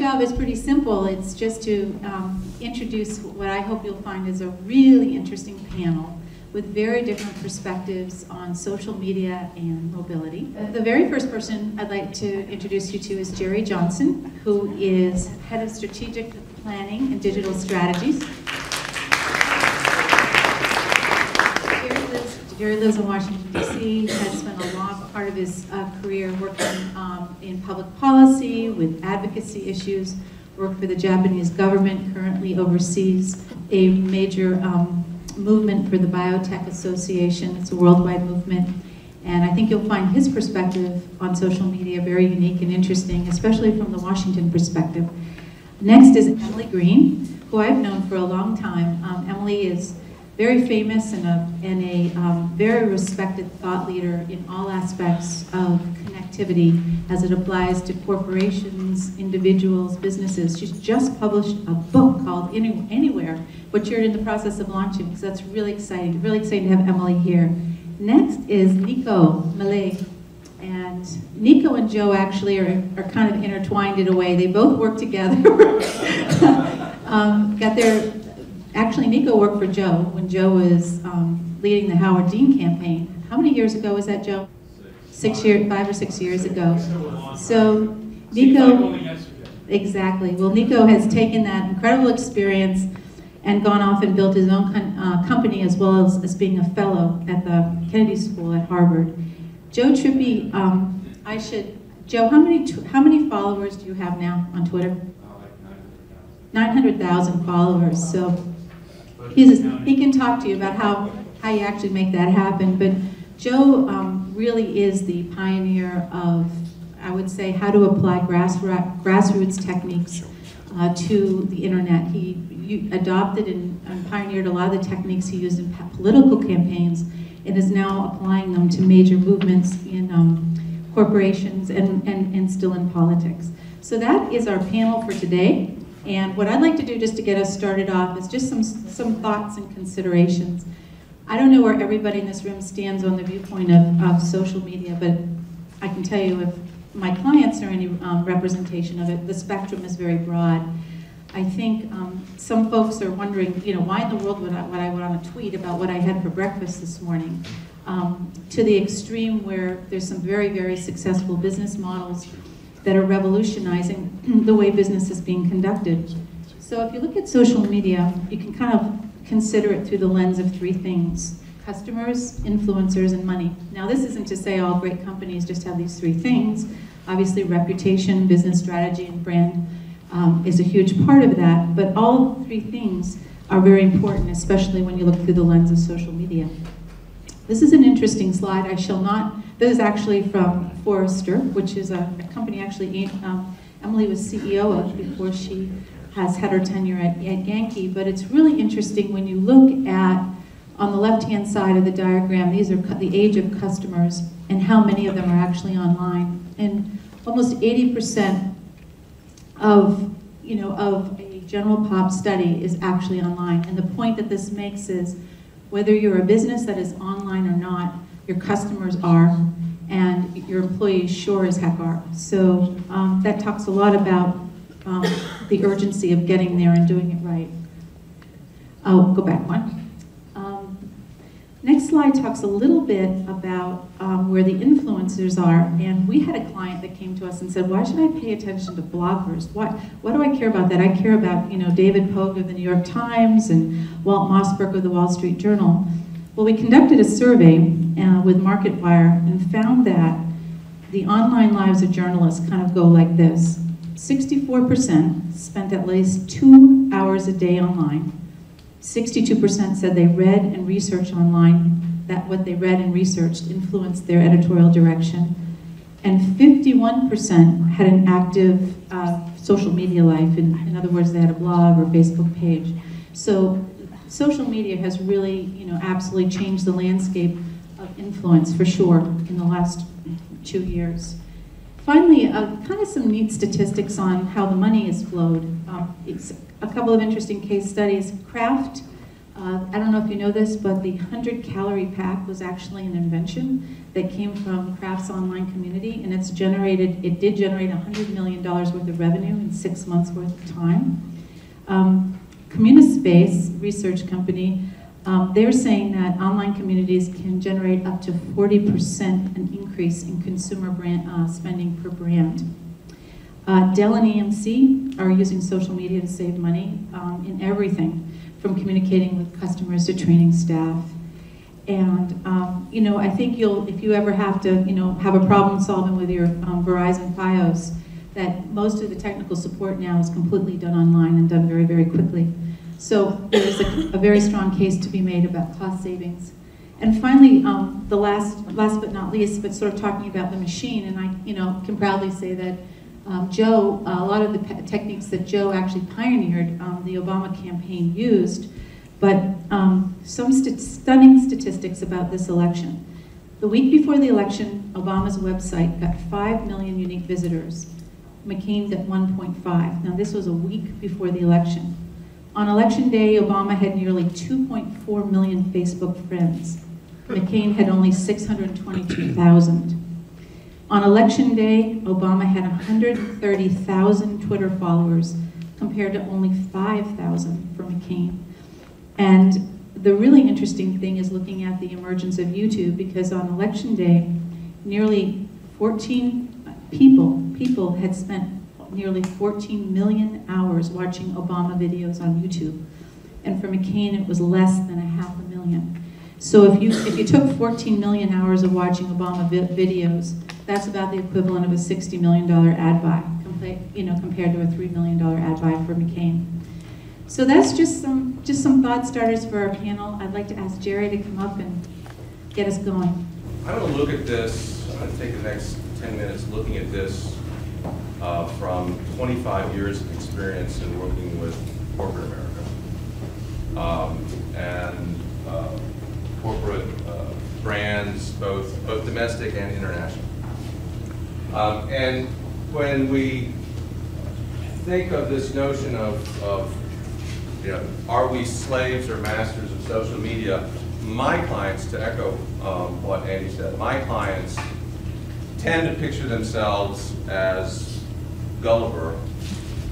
job is pretty simple. It's just to introduce what I hope you'll find is a really interesting panel with very different perspectives on social media and mobility. The very first person I'd like to introduce you to is Jerry Johnson, who is Head of Strategic Planning and Digital Strategies. Jerry lives in Washington, D.C., has spent a long part of his career working in public policy with advocacy issues, worked for the Japanese government, currently oversees a major movement for the Biotech Association. It's a worldwide movement, and I think you'll find his perspective on social media very unique and interesting, especially from the Washington perspective. Next is Emily Green, who I've known for a long time. Emily is very famous and a very respected thought leader in all aspects of connectivity as it applies to corporations, individuals, businesses. She's just published a book called Anywhere, which you're in the process of launching, so that's really exciting to have Emily here. Next is Nicco, Mele. And Nicco and Joe actually are kind of intertwined in a way. They both work together. Actually, Nicco worked for Joe when Joe was leading the Howard Dean campaign. How many years ago was that, Joe? 5 or 6 years ago. So Nicco, exactly. Well, Nicco has taken that incredible experience and gone off and built his own company, as well as being a fellow at the Kennedy School at Harvard. Joe Trippi, Joe, how many followers do you have now on Twitter? 900,000 followers. So he can talk to you about how you actually make that happen. But Joe really is the pioneer of, I would say, how to apply grassroots techniques to the internet. He adopted and pioneered a lot of the techniques he used in political campaigns and is now applying them to major movements in corporations and still in politics. So that is our panel for today. And what I'd like to do just to get us started off is just some thoughts and considerations. I don't know where everybody in this room stands on the viewpoint of social media, but I can tell you if my clients are any representation of it, the spectrum is very broad. I think some folks are wondering, why in the world would I want to tweet about what I had for breakfast this morning? To the extreme where there's some very, very successful business models that are revolutionizing the way business is being conducted. So if you look at social media, you can kind of consider it through the lens of 3 things: customers, influencers, and money. Now this isn't to say all great companies just have these 3 things. Obviously reputation, business strategy, and brand is a huge part of that, but all 3 things are very important, especially when you look through the lens of social media. This is an interesting slide. This is actually from Forrester, which is a company actually Emily was CEO of before she has had her tenure at Yankee, but it's really interesting when you look at, on the left-hand side of the diagram, these are the age of customers and how many of them are actually online. And almost 80% of a general pop study is actually online. And the point that this makes is, whether you're a business that is online or not, your customers are, and your employees sure as heck are. So that talks a lot about the urgency of getting there and doing it right. I'll go back one. Next slide talks a little bit about where the influencers are, and we had a client that came to us and said, why should I pay attention to bloggers? What do I care about that? I care about David Pogue of the New York Times and Walt Mossberg of the Wall Street Journal. Well, we conducted a survey with MarketWire and found that the online lives of journalists kind of go like this. 64% spent at least 2 hours a day online. 62% said they read and researched online, that what they read and researched influenced their editorial direction. And 51% had an active social media life. In other words, they had a blog or Facebook page. So social media has really, absolutely changed the landscape of influence for sure in the last 2 years. Finally, kind of some neat statistics on how the money is flowed. It's a couple of interesting case studies. Kraft I don't know if you know this, but the 100-calorie pack was actually an invention that came from Kraft's online community, and it did generate $100 million worth of revenue in 6 months worth of time. Communispace research company, they're saying that online communities can generate up to 40% an increase in consumer spending per brand. Dell and EMC are using social media to save money in everything, from communicating with customers to training staff. And I think if you ever have to have a problem solving with your Verizon Fios, that most of the technical support now is completely done online and done very, very quickly. So there's a very strong case to be made about cost savings. And finally, the last but not least, but sort of talking about the machine, and I can proudly say that Joe, a lot of the techniques that Joe actually pioneered, the Obama campaign used, but some stunning statistics about this election. The week before the election, Obama's website got 5 million unique visitors. McCain got 1.5. Now this was a week before the election. On election day, Obama had nearly 2.4 million Facebook friends. McCain had only 622,000. On election day, Obama had 130,000 Twitter followers compared to only 5,000 for McCain. And the really interesting thing is looking at the emergence of YouTube, because on election day, nearly 14 people had spent nearly 14 million hours watching Obama videos on YouTube. And for McCain, it was less than 500,000. So if you took 14 million hours of watching Obama videos, that's about the equivalent of a $60 million ad buy, compared to a $3 million ad buy for McCain. So that's just some thought starters for our panel. I'd like to ask Jerry to come up and get us going. I'm going to look at this. I'm going to take the next 10 minutes looking at this from 25 years of experience in working with corporate America and corporate brands, both domestic and international. And when we think of this notion of are we slaves or masters of social media, my clients, to echo what Andy said, my clients tend to picture themselves as Gulliver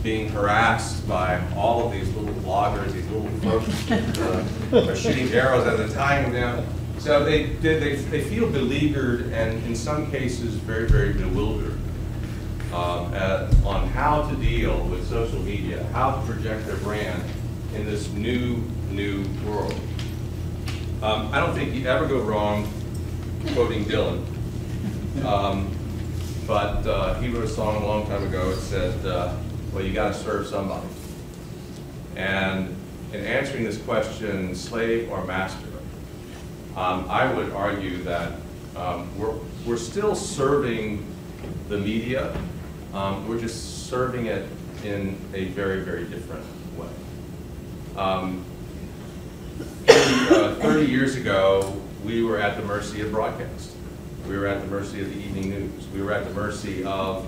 being harassed by all of these little bloggers, these little folks that are shooting arrows at them, tying them down. So they feel beleaguered and in some cases very, very bewildered on how to deal with social media, how to project their brand in this new world. I don't think you ever go wrong quoting Dylan, but he wrote a song a long time ago. It said, well, you got to serve somebody. And in answering this question, slave or master, I would argue that we're still serving the media. We're just serving it in a very, very different way. 30 years ago, we were at the mercy of broadcast. We were at the mercy of the evening news. We were at the mercy of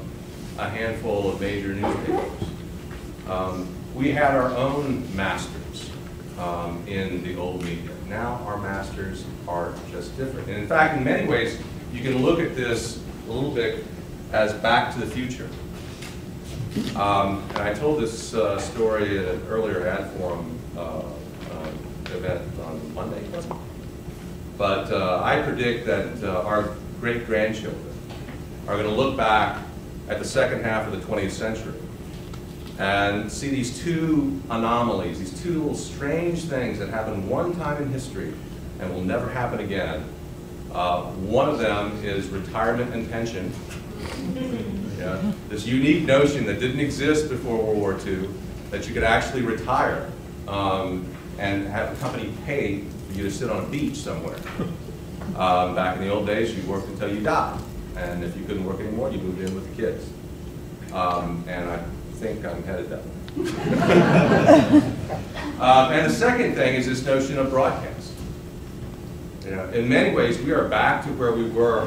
a handful of major newspapers. We had our own masters in the old media. Now our masters are just different. And in fact, in many ways, you can look at this a little bit as Back to the Future. And I told this story at an earlier ad forum event on Monday, wasn't it? But I predict that our great-grandchildren are going to look back at the second half of the 20th century and see these two anomalies, these two little strange things that happened one time in history and will never happen again. One of them is retirement and pension. Yeah. This unique notion that didn't exist before World War II, that you could actually retire and have a company pay for you to sit on a beach somewhere. Back in the old days, you worked until you died. And if you couldn't work anymore, you moved in with the kids. And I think I'm headed that way. And the second thing is this notion of broadcast. In many ways, we are back to where we were